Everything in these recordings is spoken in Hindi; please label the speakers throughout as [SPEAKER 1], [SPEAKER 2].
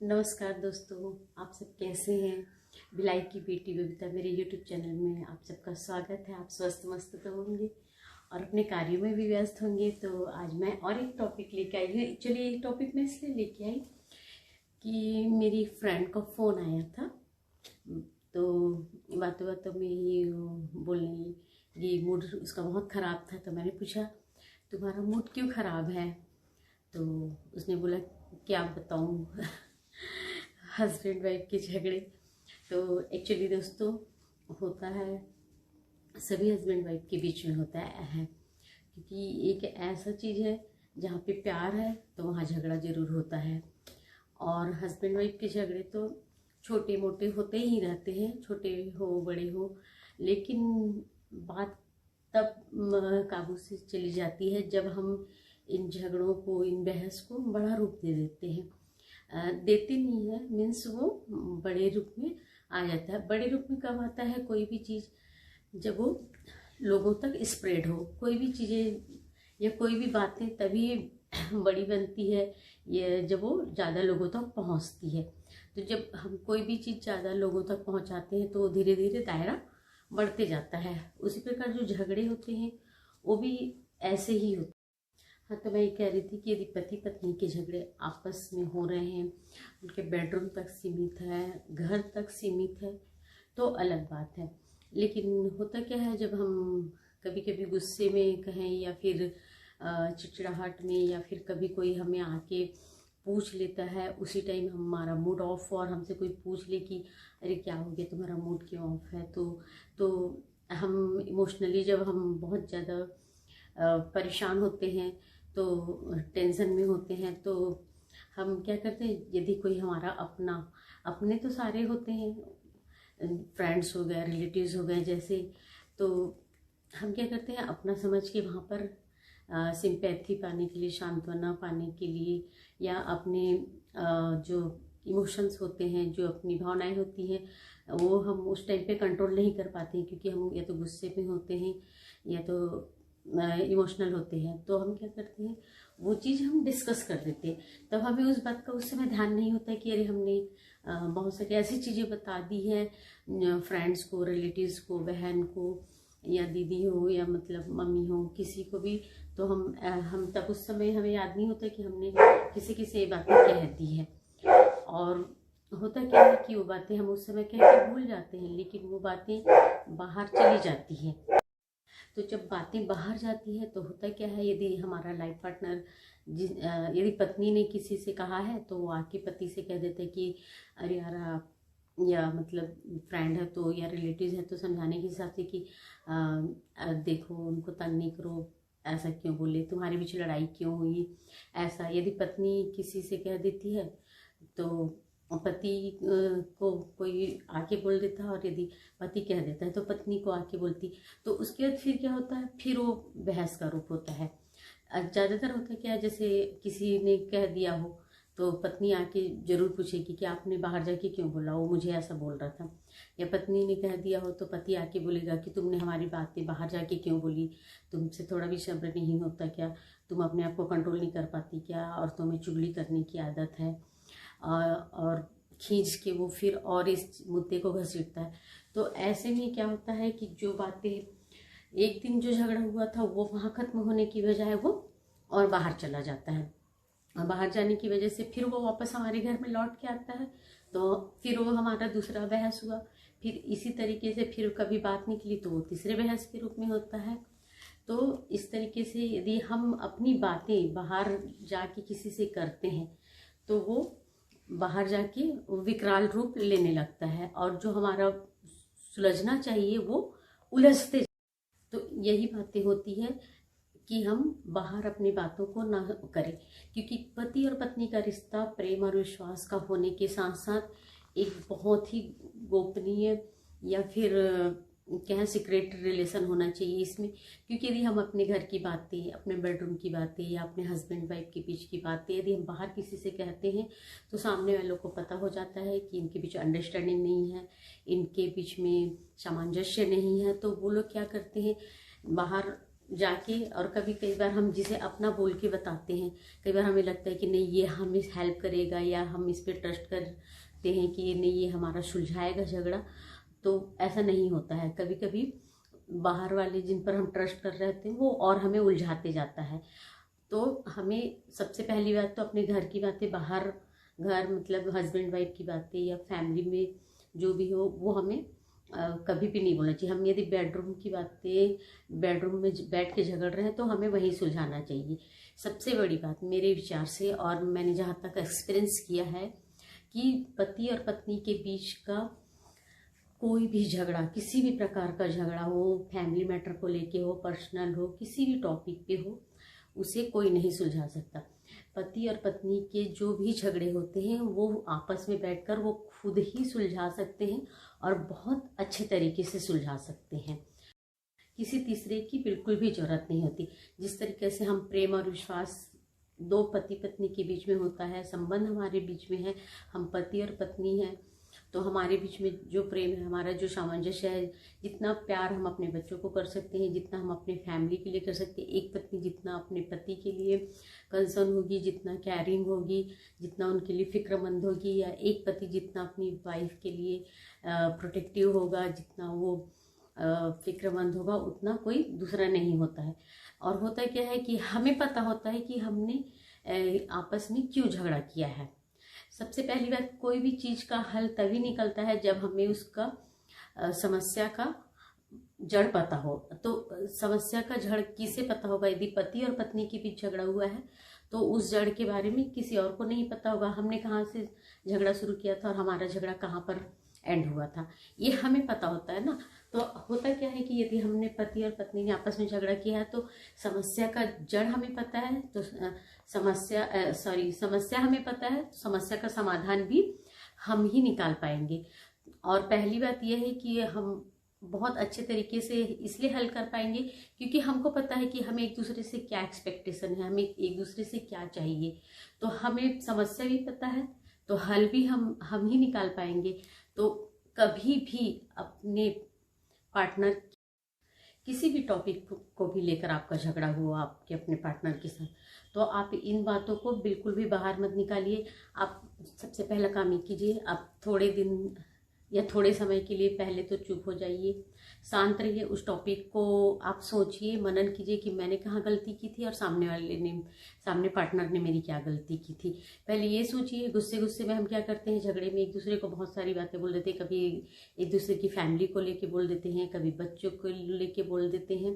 [SPEAKER 1] नमस्कार दोस्तों, आप सब कैसे हैं। भिलाई की बेटी बबीता मेरे यूट्यूब चैनल में आप सबका स्वागत है। आप स्वस्थ मस्त तो होंगे और अपने कार्यों में भी व्यस्त होंगे। तो आज मैं और एक टॉपिक लेके आई हूँ। एक्चुअली ये टॉपिक मैं इसलिए लेके आई कि मेरी फ्रेंड का फ़ोन आया था। तो बातों बातों में ही बोलने लगी, ये मूड उसका बहुत ख़राब था। तो मैंने पूछा, तुम्हारा मूड क्यों ख़राब है? तो उसने बोला, क्या बताऊँ हस्बैंड वाइफ के झगड़े। तो एक्चुअली दोस्तों होता है, सभी हस्बैंड वाइफ के बीच में होता है, क्योंकि एक ऐसा चीज़ है जहाँ पे प्यार है तो वहाँ झगड़ा ज़रूर होता है। और हस्बैंड वाइफ के झगड़े तो छोटे मोटे होते ही रहते हैं, छोटे हो बड़े हो, लेकिन बात तब काबू से चली जाती है जब हम इन झगड़ों को, इन बहस को बड़ा रूप दे देते हैं। देते नहीं है मीन्स वो बड़े रूप में आ जाता है। बड़े रूप में कब आता है कोई भी चीज़? जब वो लोगों तक स्प्रेड हो। कोई भी चीज़ें या कोई भी बातें तभी बड़ी बनती है ये जब वो ज़्यादा लोगों तक पहुंचती है। तो जब हम कोई भी चीज़ ज़्यादा लोगों तक पहुंचाते हैं तो धीरे धीरे दायरा बढ़ते जाता है। उसी प्रकार जो झगड़े होते हैं वो भी ऐसे ही होते हैं। हाँ, तो मैं ये कह रही थी कि यदि पति पत्नी के झगड़े आपस में हो रहे हैं, उनके बेडरूम तक सीमित है, घर तक सीमित है, तो अलग बात है। लेकिन होता क्या है, जब हम कभी कभी गुस्से में कहें या फिर चिड़चिड़ाहट में, या फिर कभी कोई हमें आके पूछ लेता है, उसी टाइम हमारा मूड ऑफ और हमसे कोई पूछ ले कि अरे क्या हो गया, तुम्हारा मूड क्यों ऑफ है, तो हम इमोशनली जब हम बहुत ज़्यादा परेशान होते हैं, तो टेंशन में होते हैं, तो हम क्या करते हैं, यदि कोई हमारा अपने तो सारे होते हैं, फ्रेंड्स हो गए, रिलेटिव्स हो गए जैसे, तो हम क्या करते हैं, अपना समझ के वहाँ पर सिंपैथी पाने के लिए, सांत्वना पाने के लिए, या अपने जो इमोशंस होते हैं, जो अपनी भावनाएं होती हैं, वो हम उस टाइम पे कंट्रोल नहीं कर पाते हैं, क्योंकि हम या तो गुस्से में होते हैं या तो इमोशनल होते हैं। तो हम क्या करते हैं, वो चीज़ हम डिस्कस कर देते हैं। तब हमें उस बात का उस समय ध्यान नहीं होता है कि अरे हमने बहुत सारी ऐसी चीज़ें बता दी हैं फ्रेंड्स को, रिलेटिव्स को, बहन को, या दीदी हो, या मतलब मम्मी हो, किसी को भी। तो हम तब उस समय हमें याद नहीं होता कि हमने किसी किसी बातें कह दी है। और होता क्या है कि वो बातें हम उस समय कह के भूल जाते हैं, लेकिन वो बातें बाहर चली जाती हैं। तो जब बातें बाहर जाती है तो होता क्या है, यदि हमारा लाइफ पार्टनर यदि पत्नी ने किसी से कहा है तो वो आके पति से कह देते हैं कि अरे यार आप, या मतलब फ्रेंड है तो, या रिलेटिव है तो समझाने के हिसाब से कि देखो उनको तंग नहीं करो, ऐसा क्यों बोले, तुम्हारे बीच लड़ाई क्यों हुई, ऐसा। यदि पत्नी किसी से कह देती है तो पति को कोई आके बोल देता है, और यदि पति कह देता है तो पत्नी को आके बोलती। तो उसके बाद फिर क्या होता है, फिर वो बहस का रूप होता है। ज़्यादातर होता क्या है, जैसे किसी ने कह दिया हो तो पत्नी आके जरूर पूछेगी कि आपने बाहर जाके क्यों बोला, वो मुझे ऐसा बोल रहा था। या पत्नी ने कह दिया हो तो पति आके बोलेगा कि तुमने हमारी बातें बाहर जाके क्यों बोली, तुमसे थोड़ा भी सब्र नहीं होता क्या, तुम अपने आप को कंट्रोल नहीं कर पाती क्या, और तुम्हें चुगली करने की आदत है। और खींच के वो फिर और इस मुद्दे को घसीटता है। तो ऐसे में क्या होता है कि जो बातें एक दिन जो झगड़ा हुआ था वो वहाँ खत्म होने की बजाय वो और बाहर चला जाता है, और बाहर जाने की वजह से फिर वो वापस हमारे घर में लौट के आता है। तो फिर वो हमारा दूसरा बहस हुआ, फिर इसी तरीके से फिर कभी बात निकली तो वो तीसरे बहस के रूप में होता है। तो इस तरीके से यदि हम अपनी बातें बाहर जाके किसी से करते हैं तो वो बाहर जाके विकराल रूप लेने लगता है, और जो हमारा सुलझना चाहिए वो उलझते। तो यही बातें होती है कि हम बाहर अपनी बातों को ना करें, क्योंकि पति और पत्नी का रिश्ता प्रेम और विश्वास का होने के साथ साथ एक बहुत ही गोपनीय, या फिर क्या है, सीक्रेट रिलेशन होना चाहिए इसमें। क्योंकि यदि हम अपने घर की बातें, अपने बेडरूम की बातें, या अपने हस्बैंड वाइफ के बीच की बातें यदि हम बाहर किसी से कहते हैं तो सामने वालों को पता हो जाता है कि इनके बीच अंडरस्टैंडिंग नहीं है, इनके बीच में सामंजस्य नहीं है। तो वो लोग क्या करते हैं, बाहर जाके, और कभी कई बार हम जिसे अपना बोल के बताते हैं, कई बार हमें लगता है कि नहीं ये हमें हेल्प करेगा या हम इस पर ट्रस्ट करते हैं कि नहीं ये हमारा सुलझाएगा झगड़ा, तो ऐसा नहीं होता है। कभी कभी बाहर वाले जिन पर हम ट्रस्ट कर रहे होते हैं वो और हमें उलझाते जाता है। तो हमें सबसे पहली बात तो अपने घर की बातें बाहर, घर मतलब हस्बैंड वाइफ की बातें या फैमिली में जो भी हो वो हमें कभी भी नहीं बोलना चाहिए। हम यदि बेडरूम की बातें बेडरूम में बैठ के झगड़ रहे हैं तो हमें वहीं सुलझाना चाहिए। सबसे बड़ी बात मेरे विचार से, और मैंने जहाँ तक एक्सपीरियंस किया है, कि पति और पत्नी के बीच का कोई भी झगड़ा, किसी भी प्रकार का झगड़ा हो, फैमिली मैटर को लेके हो, पर्सनल हो, किसी भी टॉपिक पे हो, उसे कोई नहीं सुलझा सकता। पति और पत्नी के जो भी झगड़े होते हैं वो आपस में बैठकर वो खुद ही सुलझा सकते हैं और बहुत अच्छे तरीके से सुलझा सकते हैं। किसी तीसरे की बिल्कुल भी जरूरत नहीं होती। जिस तरीके से हम प्रेम और विश्वास दो पति पत्नी के बीच में होता है, संबंध हमारे बीच में है, हम पति और पत्नी हैं, तो हमारे बीच में जो प्रेम है, हमारा जो सामंजस्य है, जितना प्यार हम अपने बच्चों को कर सकते हैं, जितना हम अपने फैमिली के लिए कर सकते हैं, एक पत्नी जितना अपने पति के लिए कंसर्न होगी, जितना केयरिंग होगी, जितना उनके लिए फिक्रमंद होगी, या एक पति जितना अपनी वाइफ के लिए प्रोटेक्टिव होगा, जितना वो फिक्रमंद होगा, उतना कोई दूसरा नहीं होता है। और होता क्या है कि हमें पता होता है कि हमने आपस में क्यों झगड़ा किया है। सबसे पहली बात, कोई भी चीज़ का हल तभी निकलता है जब हमें उसका समस्या का जड़ पता हो। तो समस्या का जड़ किसे पता होगा? यदि पति और पत्नी के बीच झगड़ा हुआ है तो उस जड़ के बारे में किसी और को नहीं पता होगा। हमने कहाँ से झगड़ा शुरू किया था और हमारा झगड़ा कहाँ पर एंड हुआ था, ये हमें पता होता है ना। तो होता क्या है कि यदि हमने पति और पत्नी ने आपस में झगड़ा किया है तो समस्या का जड़ हमें पता है, तो समस्या हमें पता है, तो समस्या का समाधान भी हम ही निकाल पाएंगे। और पहली बात यह है कि हम बहुत अच्छे तरीके से इसलिए हल कर पाएंगे क्योंकि हमको पता है कि हमें एक दूसरे से क्या एक्सपेक्टेशन है, हमें एक दूसरे से क्या चाहिए। तो हमें समस्या भी पता है तो हल भी हम ही निकाल पाएंगे। तो कभी भी अपने पार्टनर, किसी भी टॉपिक को भी लेकर आपका झगड़ा हुआ आपके अपने पार्टनर के साथ, तो आप इन बातों को बिल्कुल भी बाहर मत निकालिए। आप सबसे पहला काम ये कीजिए, आप थोड़े दिन या थोड़े समय के लिए पहले तो चुप हो जाइए, शांत रहिए, उस टॉपिक को आप सोचिए, मनन कीजिए कि मैंने कहाँ गलती की थी और सामने पार्टनर ने मेरी क्या गलती की थी। पहले ये सोचिए। गुस्से में हम क्या करते हैं, झगड़े में एक दूसरे को बहुत सारी बातें बोल देते हैं। कभी एक दूसरे की फैमिली को लेके बोल देते हैं, कभी बच्चों को लेके बोल देते हैं।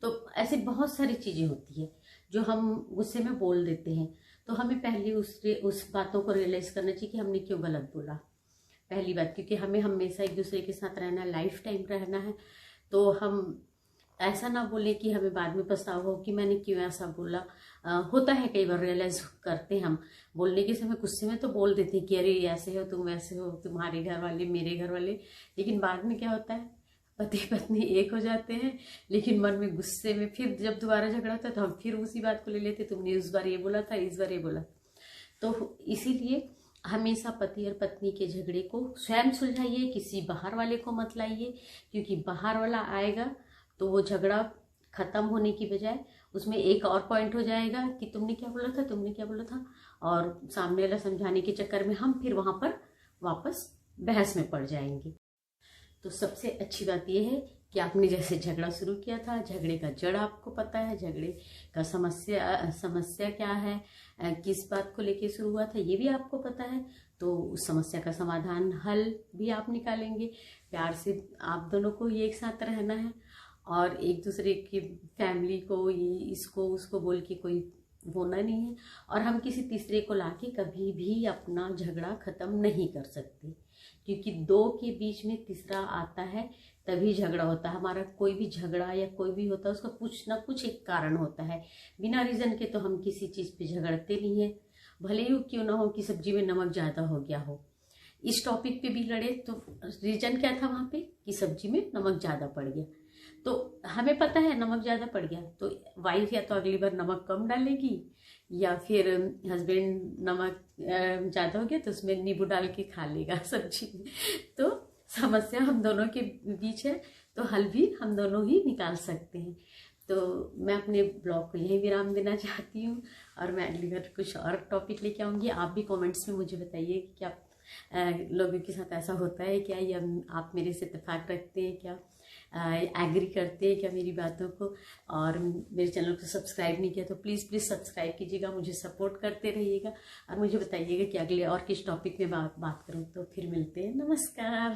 [SPEAKER 1] तो ऐसे बहुत सारी चीज़ें होती है जो हम गुस्से में बोल देते हैं। तो हमें पहले उस बातों को रियलाइज़ करना चाहिए कि हमने क्यों गलत बोला, पहली बात। क्योंकि हमें हमेशा एक दूसरे के साथ रहना है, लाइफ टाइम रहना है। तो हम ऐसा ना बोले कि हमें बाद में पछतावा हो कि मैंने क्यों ऐसा बोला। होता है कई बार रियलाइज करते हैं हम, बोलने के समय गुस्से में तो बोल देते हैं कि अरे ऐसे हो तुम, वैसे हो, तुम्हारे घर वाले मेरे घर वाले। लेकिन बाद में क्या होता है, पति पत्नी एक हो जाते हैं, लेकिन मन में गुस्से में फिर जब दोबारा झगड़ा होता है तो हम फिर उसी बात को ले लेते, तुमने उस बार ये बोला था, इस बार ये बोला। तो इसीलिए हमेशा पति और पत्नी के झगड़े को स्वयं सुलझाइए, किसी बाहर वाले को मत लाइए। क्योंकि बाहर वाला आएगा तो वो झगड़ा खत्म होने की बजाय उसमें एक और पॉइंट हो जाएगा कि तुमने क्या बोला था, तुमने क्या बोला था, और सामने वाला समझाने के चक्कर में हम फिर वहां पर वापस बहस में पड़ जाएंगे। तो सबसे अच्छी बात यह है कि आपने जैसे झगड़ा शुरू किया था, झगड़े का जड़ आपको पता है, झगड़े का समस्या क्या है, किस बात को लेके शुरू हुआ था ये भी आपको पता है। तो उस समस्या का समाधान हल भी आप निकालेंगे। प्यार से आप दोनों को ये एक साथ रहना है और एक दूसरे की फैमिली को ये इसको उसको बोल के कोई होना नहीं है। और हम किसी तीसरे को लाके कभी भी अपना झगड़ा खत्म नहीं कर सकते, क्योंकि दो के बीच में तीसरा आता है तभी झगड़ा होता है। हमारा कोई भी झगड़ा या कोई भी होता है उसका कुछ ना कुछ एक कारण होता है। बिना रीज़न के तो हम किसी चीज़ पे झगड़ते नहीं है, भले ही क्यों ना हो कि सब्जी में नमक ज़्यादा हो गया हो। इस टॉपिक पे भी लड़े तो रीज़न क्या था वहाँ पे कि सब्जी में नमक ज़्यादा पड़ गया। तो हमें पता है नमक ज़्यादा पड़ गया तो वाइफ या तो अगली बार नमक कम डालेगी, या फिर हस्बैंड नमक ज़्यादा हो गया तो उसमें नींबू डाल के खा लेगा सब्जी में। तो समस्या हम दोनों के बीच है तो हल भी हम दोनों ही निकाल सकते हैं। तो मैं अपने ब्लॉग को यहीं विराम देना चाहती हूँ और मैं अगली बार कुछ और टॉपिक लेके आऊँगी। आप भी कमेंट्स में मुझे बताइए कि क्या लोगों के साथ ऐसा होता है क्या, या आप मेरे से इत्तेफाक रखते हैं क्या, एग्री करते हैं क्या मेरी बातों को। और मेरे चैनल को सब्सक्राइब नहीं किया तो प्लीज़ प्लीज़ सब्सक्राइब कीजिएगा, मुझे सपोर्ट करते रहिएगा और मुझे बताइएगा कि अगले और किस टॉपिक में बात करूँ। तो फिर मिलते हैं, नमस्कार।